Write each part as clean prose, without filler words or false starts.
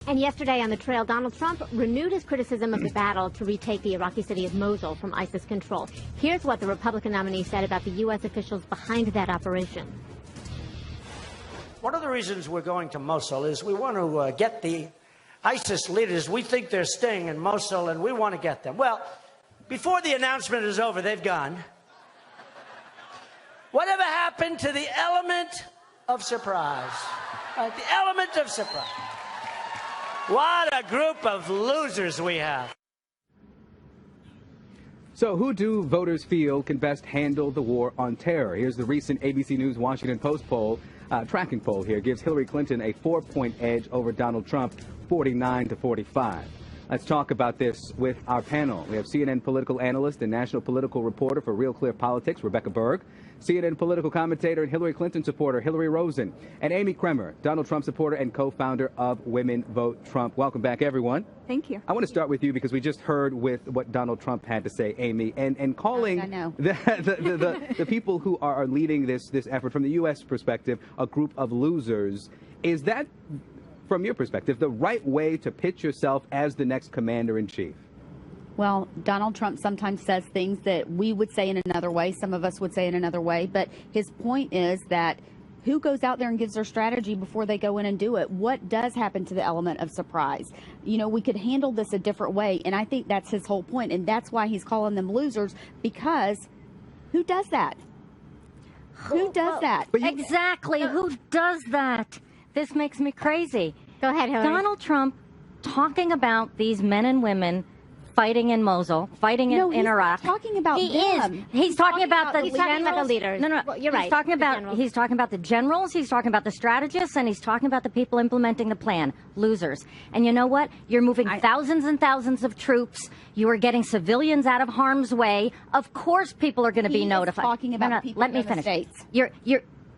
And yesterday on the trail, Donald Trump renewed his criticism of the battle to retake the Iraqi city of Mosul from ISIS control. Here's what the Republican nominee said about the U.S. officials behind that operation. One of the reasons we're going to Mosul is we want to get the ISIS leaders. We think they're staying in Mosul, and we want to get them. Well, before the announcement is over, they've gone. Whatever happened to the element of surprise? The element of surprise. What a group of losers we have. So who do voters feel can best handle the war on terror? Here's the recent ABC News Washington Post poll. Tracking poll here gives Hillary Clinton a 4-point edge over Donald Trump, 49 to 45. Let's talk about this with our panel. We have CNN political analyst and national political reporter for Real Clear Politics, Rebecca Berg, CNN political commentator and Hillary Clinton supporter, Hillary Rosen, and Amy Kremer, Donald Trump supporter and co-founder of Women Vote Trump. Welcome back, everyone. Thank you. I want to start with you because we just heard with what Donald Trump had to say, Amy, and calling the people who are leading this effort from the U.S. perspective a group of losers. Is that, from your perspective, the right way to pitch yourself as the next commander-in-chief? Well, Donald Trump sometimes says things that we would say in another way. Some of us would say in another way. But his point is that who goes out there and gives their strategy before they go in and do it? What does happen to the element of surprise? You know, we could handle this a different way. And I think that's his whole point. And that's why he's calling them losers, because who does that? Who does that? Exactly. Who does that? This makes me crazy. Go ahead, Hillary. Donald Trump talking about these men and women fighting in Mosul, fighting in Iraq. Talking about he them. is. He's talking about the he's talking about the leaders. No. Well, you're right. He's talking about the generals. He's talking about the strategists, and he's talking about the people implementing the plan. Losers. And you know what? You're moving thousands and thousands of troops. You are getting civilians out of harm's way. Of course, people are going to be notified. Talking about people let me in the finish. States.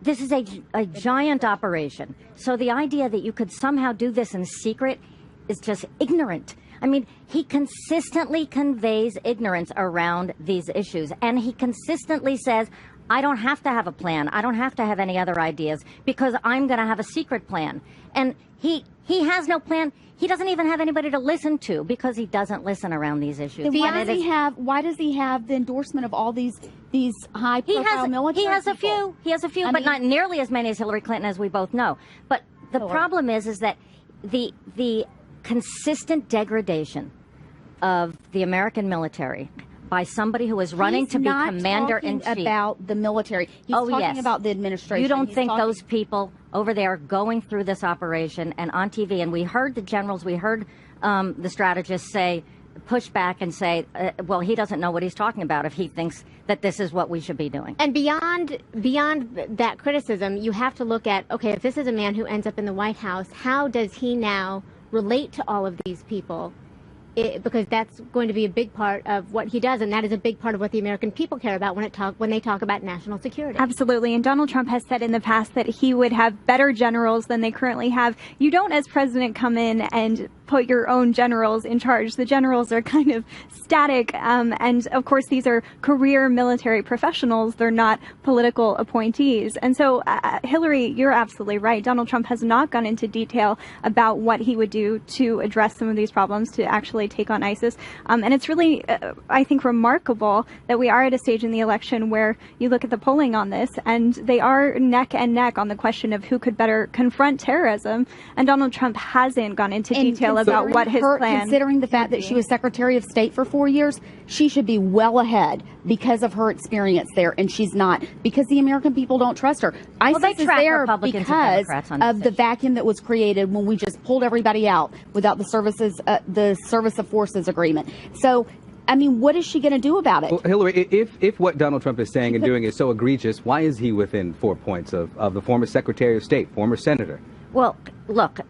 This is a giant operation. So the idea that you could somehow do this in secret is just ignorant. I mean, he consistently conveys ignorance around these issues. And he consistently says, I don't have to have a plan. I don't have to have any other ideas because I'm going to have a secret plan. And he has no plan. He doesn't even have anybody to listen to because he doesn't listen around these issues. Then why does he have the endorsement of all these high-profile military He has a people? few, but not nearly as many as Hillary Clinton, as we both know. But the problem is that the consistent degradation of the American military by somebody who is running to be commander-in-chief. He's not talking about the military. He's talking about the administration. You don't think those people over there going through this operation and on TV, and we heard the generals, we heard the strategists say, push back and say, well, he doesn't know what he's talking about if he thinks that this is what we should be doing. And beyond that criticism, you have to look at, okay, if this is a man who ends up in the White House, how does he now relate to all of these people? Because that's going to be a big part of what he does, and that is a big part of what the American people care about when they talk about national security. Absolutely, and Donald Trump has said in the past that he would have better generals than they currently have. You don't, as president, come in and put your own generals in charge. The generals are kind of static, and of course these are career military professionals. They're not political appointees. And so, Hillary, you're absolutely right. Donald Trump has not gone into detail about what he would do to address some of these problems, to actually take on ISIS. And it's really, I think, remarkable that we are at a stage in the election where you look at the polling on this, and they are neck and neck on the question of who could better confront terrorism. And Donald Trump hasn't gone into detail about what his plan. Considering the fact that she was Secretary of State for 4 years, she should be well ahead because of her experience there, and she's not, because the American people don't trust her. ISIS is there because of the vacuum that was created when we just pulled everybody out without the service of forces agreement. So, I mean, what is she going to do about it? Well, Hillary, if what Donald Trump is saying and doing is so egregious, why is he within 4 points of the former Secretary of State, former senator? Well, look,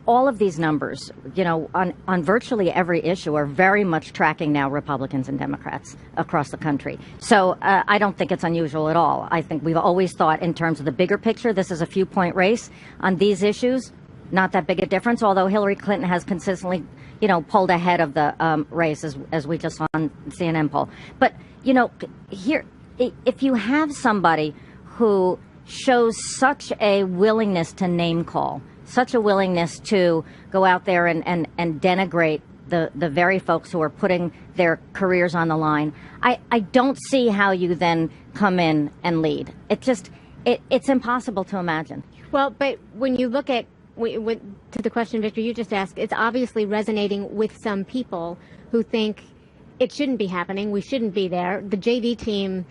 all of these numbers, you know, on virtually every issue are very much tracking now Republicans and Democrats across the country. So I don't think it's unusual at all. I think we've always thought in terms of the bigger picture, this is a few-point race. On these issues, not that big a difference, although Hillary Clinton has consistently, you know, pulled ahead of the race, as we just saw on CNN poll. But, you know, here, if you have somebody who shows such a willingness to name call, such a willingness to go out there and denigrate the very folks who are putting their careers on the line. I don't see how you then come in and lead. It's impossible to imagine. Well, but when you look at, to the question, Victor, you just asked, it's obviously resonating with some people who think it shouldn't be happening. We shouldn't be there. The JV team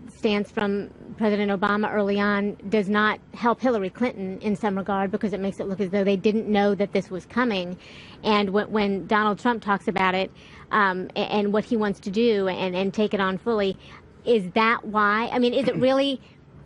stance from President Obama early on does not help Hillary Clinton in some regard, because it makes it look as though they didn't know that this was coming. And when Donald Trump talks about it and what he wants to do and take it on fully, is that why? I mean, is it really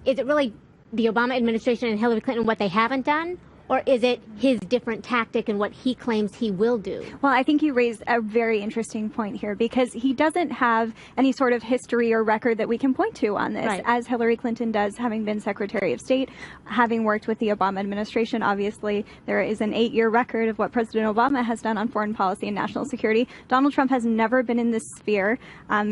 the Obama administration and Hillary Clinton what they haven't done? Or is it his different tactic and what he claims he will do? Well, I think you raised a very interesting point here, because he doesn't have any sort of history or record that we can point to on this, as Hillary Clinton does, having been Secretary of State, having worked with the Obama administration. Obviously, there is an 8-year record of what President Obama has done on foreign policy and national security. Donald Trump has never been in this sphere.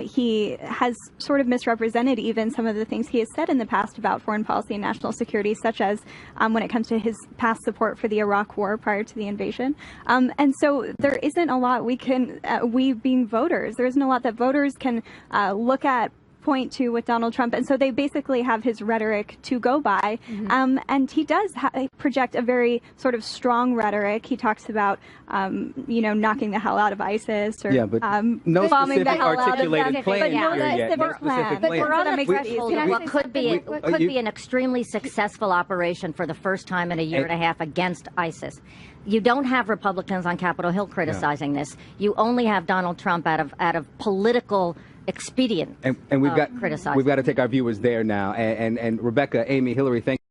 He has sort of misrepresented even some of the things he has said in the past about foreign policy and national security, such as when it comes to his past support for the Iraq War prior to the invasion. And so there isn't a lot we can, we being voters, there isn't a lot that voters can look at, point to with Donald Trump. And so they basically have his rhetoric to go by. And he does project a very sort of strong rhetoric. He talks about, knocking the hell out of ISIS, or no bombing specific the hell articulated out of them. plan But no here yet. No specific But plan. we're on the threshold of what could be an extremely successful operation for the first time in a year and a half against ISIS. You don't have Republicans on Capitol Hill criticizing this. You only have Donald Trump out of political expedient. And we've got criticizing. We've got to take our viewers there now. And Rebecca, Amy, Hillary, thank you.